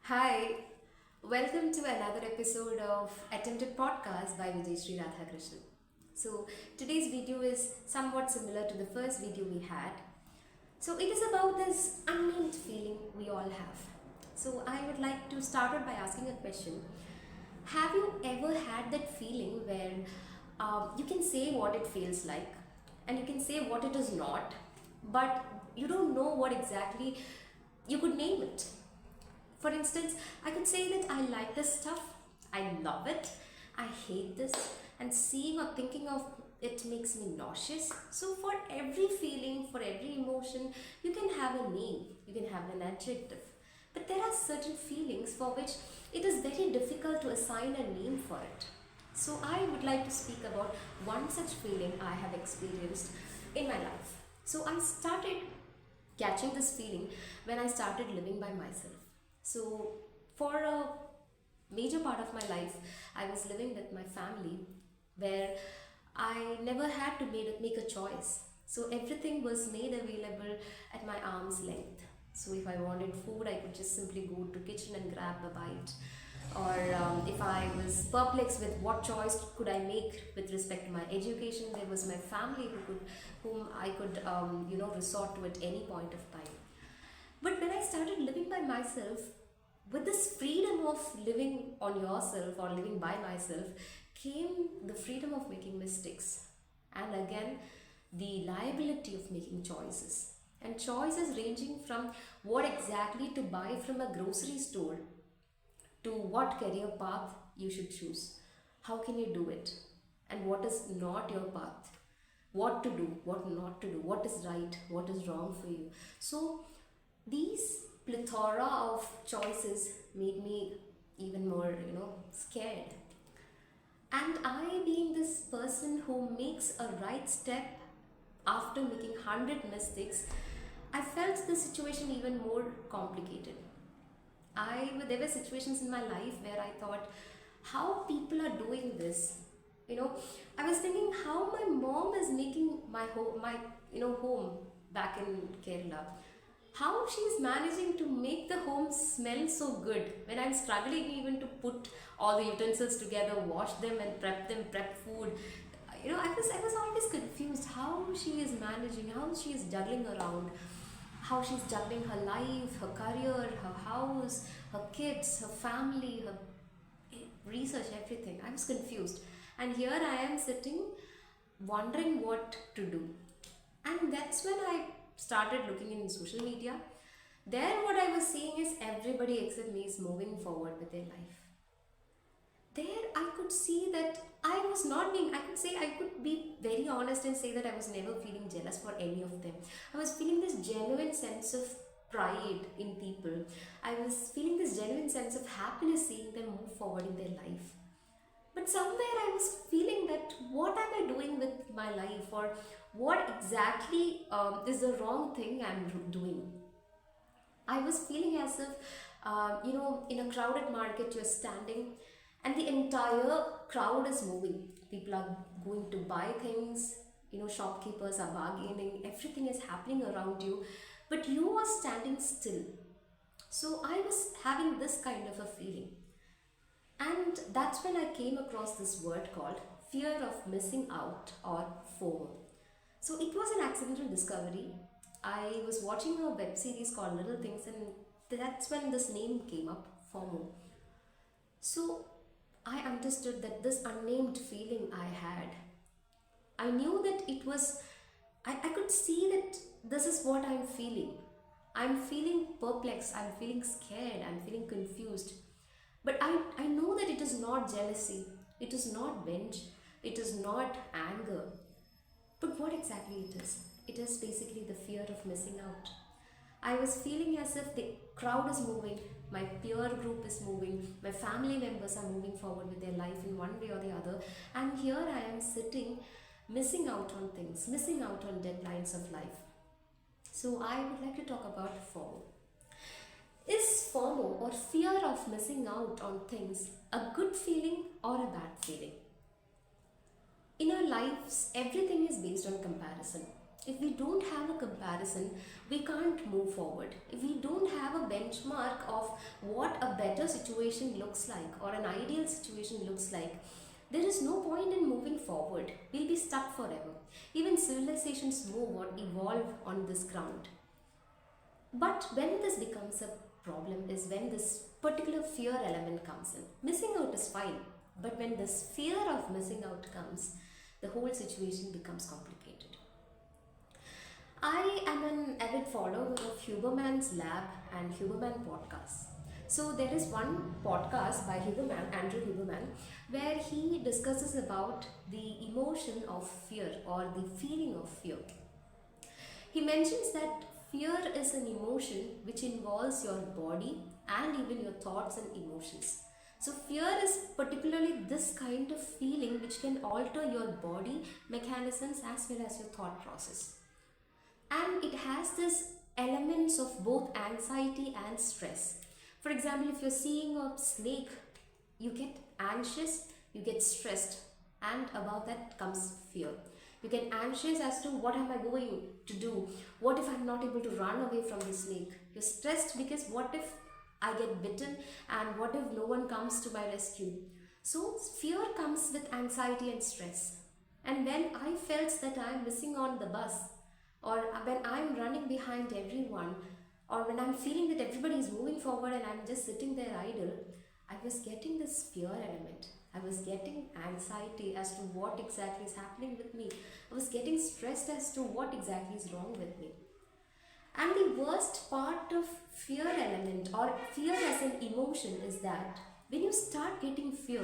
Hi, welcome to another episode of Attempted Podcast by Vijay Sri Radhakrishnan. So, today's video is somewhat similar to the first video we had. So, it is about this unnamed feeling we all have. So, I would like to start out by asking a question. Have you ever had that feeling where you can say what it feels like and you can say what it is not, but you don't know what exactly you could name it? For instance, I could say that I like this stuff, I love it, I hate this, and seeing or thinking of it makes me nauseous. So, for every feeling, for every emotion, you can have a name, you can have an adjective. But there are certain feelings for which it is very difficult to assign a name for it. So, I would like to speak about one such feeling I have experienced in my life. So, I started catching this feeling when I started living by myself. So, for a major part of my life, I was living with my family where I never had to make a choice. So, everything was made available at my arm's length. So, if I wanted food, I could just simply go to kitchen and grab a bite. Or if I was perplexed with what choice could I make with respect to my education, there was my family whom I could, resort to at any point of time. But when I started living by myself, with this freedom of living on yourself or living by myself, came the freedom of making mistakes. And again, the liability of making choices. And choices ranging from what exactly to buy from a grocery store to what career path you should choose. How can you do it? And what is not your path? What to do, what not to do, what is right, what is wrong for you. So, these plethora of choices made me even more, scared. And I, being this person who makes a right step after making 100 mistakes, I felt the situation even more complicated. There were situations in my life where I thought, how people are doing this. I was thinking how my mom is making home back in Kerala, how she's managing to make the home smell so good when I'm struggling even to put all the utensils together, wash them and prep food. I was always confused how she is managing, how she is juggling around, how she's juggling her life, her career, her house, her kids, her family, her research, everything. I was confused. And here I am sitting wondering what to do. And that's when I started looking in social media. There, what I was seeing is everybody except me is moving forward with their life. There, I could see that I could be very honest and say that I was never feeling jealous for any of them. I was feeling this genuine sense of pride in people. I was feeling this genuine sense of happiness seeing them move forward in their life. But somewhere I was feeling that what am I doing with my life, or what exactly is the wrong thing I'm doing. I was feeling as if, in a crowded market you're standing and the entire crowd is moving. People are going to buy things, shopkeepers are bargaining, everything is happening around you, but you are standing still. So I was having this kind of a feeling. And that's when I came across this word called fear of missing out, or FOMO. So it was an accidental discovery. I was watching a web series called Little Things, and that's when this name came up, FOMO. So I understood that this unnamed feeling I had, I knew that I could see that this is what I'm feeling. I'm feeling perplexed, I'm feeling scared, I'm feeling confused. But I know that it is not jealousy, it is not venge, it is not anger. But what exactly it is? It is basically the fear of missing out. I was feeling as if the crowd is moving, my peer group is moving, my family members are moving forward with their life in one way or the other, and here I am sitting, missing out on things, missing out on deadlines of life. So I would like to talk about FOMO. Is FOMO, or fear of missing out on things, a good feeling or a bad feeling? In our lives, everything is based on comparison. If we don't have a comparison, we can't move forward. If we don't have a benchmark of what a better situation looks like or an ideal situation looks like, there is no point in moving forward. We'll be stuck forever. Even civilizations move or evolve on this ground. But when this becomes a problem is when this particular fear element comes in. Missing out is fine, but when this fear of missing out comes, the whole situation becomes complicated. I am an avid follower of Huberman's Lab and Huberman podcasts. So there is one podcast by Huberman, Andrew Huberman, where he discusses about the emotion of fear or the feeling of fear. He mentions that fear is an emotion which involves your body and even your thoughts and emotions. So fear is particularly this kind of feeling which can alter your body mechanisms as well as your thought process. And it has this elements of both anxiety and stress. For example, if you're seeing a snake, you get anxious, you get stressed, and above that comes fear. You get anxious as to what am I going to do? What if I'm not able to run away from the snake? You're stressed because what if I get bitten and what if no one comes to my rescue? So fear comes with anxiety and stress. And when I felt that I'm missing on the bus, or when I'm running behind everyone, or when I'm feeling that everybody is moving forward and I'm just sitting there idle, I was getting this fear element. I was getting anxiety as to what exactly is happening with me. I was getting stressed as to what exactly is wrong with me. And the worst part of fear element or fear as an emotion is that when you start getting fear,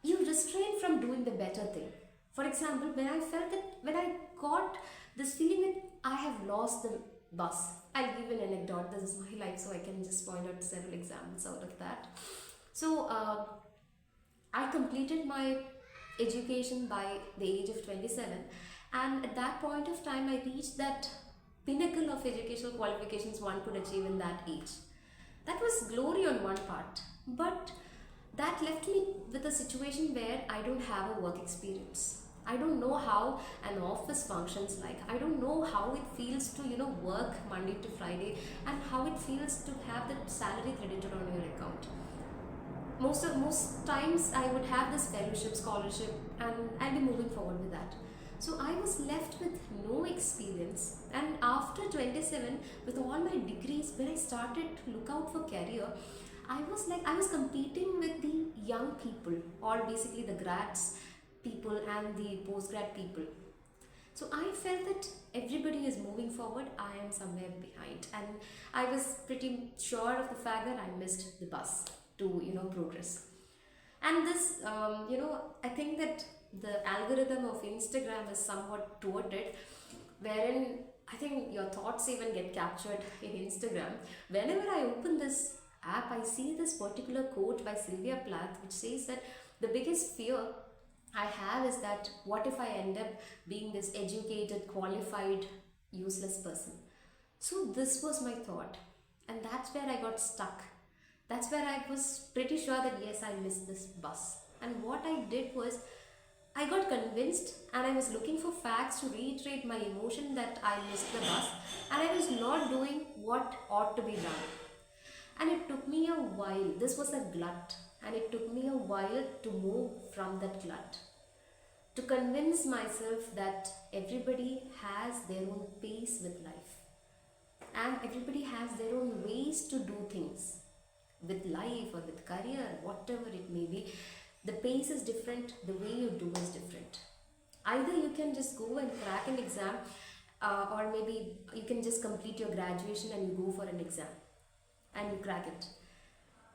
you restrain from doing the better thing. For example, when I felt that, when I got this feeling that I have lost the bus, I'll give an anecdote. This is my life, so I can just point out several examples out of that. So, I completed my education by the age of 27, and at that point of time, I reached that pinnacle of educational qualifications one could achieve in that age. That was glory on one part, but that left me with a situation where I don't have a work experience. I don't know how an office functions like. I don't know how it feels to, work Monday to Friday and how it feels to have that salary credited on your account. Most times I would have this fellowship, scholarship, and I'll be moving forward with that. So I was left with no experience, and after 27, with all my degrees, when I started to look out for career, I was competing with the young people, or basically the grads people and the postgrad people. So I felt that everybody is moving forward, I am somewhere behind, and I was pretty sure of the fact that I missed the bus to progress. And this I think that the algorithm of Instagram is somewhat toward it, wherein I think your thoughts even get captured in Instagram. Whenever I open this app, I see this particular quote by Sylvia Plath which says that the biggest fear I have is that what if I end up being this educated, qualified, useless person. So this was my thought, and that's where I got stuck. That's where I was pretty sure that yes, I missed this bus. And what I did was I got convinced, and I was looking for facts to reiterate my emotion that I missed the bus and I was not doing what ought to be done. And it took me a while. This was a glut, and it took me a while to move from that glut, to convince myself that everybody has their own pace with life and everybody has their own ways to do things with life or with career, whatever it may be. The pace is different, the way you do is different. Either you can just go and crack an exam, or maybe you can just complete your graduation and you go for an exam and you crack it.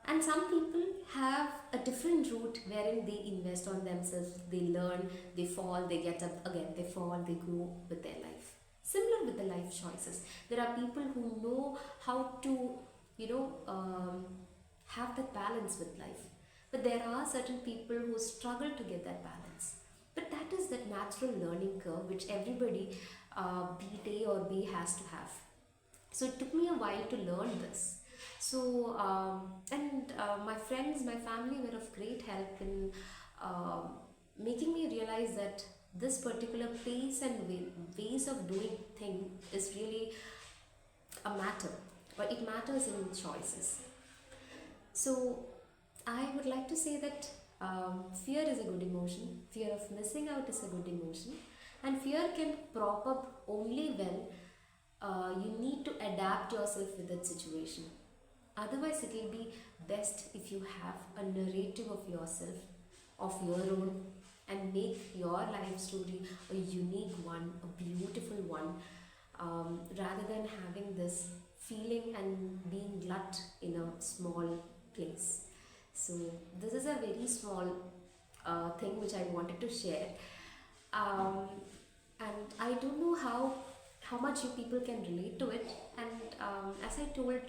And some people have a different route wherein they invest on themselves, they learn, they fall, they get up again, they fall, they go with their life. Similar with the life choices. There are people who know how to, have that balance with life. But there are certain people who struggle to get that balance. But that is that natural learning curve which everybody, be it A or B, has to have. So it took me a while to learn this. So, my friends, my family were of great help in making me realize that this particular pace and ways of doing thing is really a matter. or it matters in choices. So I would like to say that fear is a good emotion, fear of missing out is a good emotion, and fear can prop up only when you need to adapt yourself with that situation. Otherwise, it will be best if you have a narrative of yourself, of your own, and make your life story a unique one, a beautiful one, rather than having this feeling and being glut in a small place. So, this is a very small thing which I wanted to share. Um, and I don't know how much you people can relate to it. And as I told,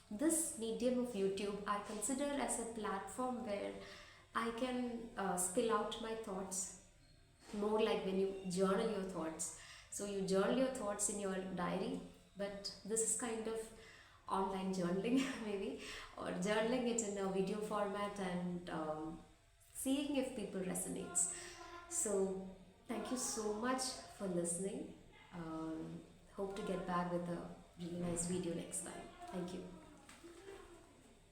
this medium of YouTube I consider as a platform where I can spill out my thoughts, more like when you journal your thoughts. So you journal your thoughts in your diary, but this is kind of online journaling maybe, or journaling it in a video format, and seeing if people resonates. So thank you so much for listening. Hope to get back with a really nice video next time. Thank you.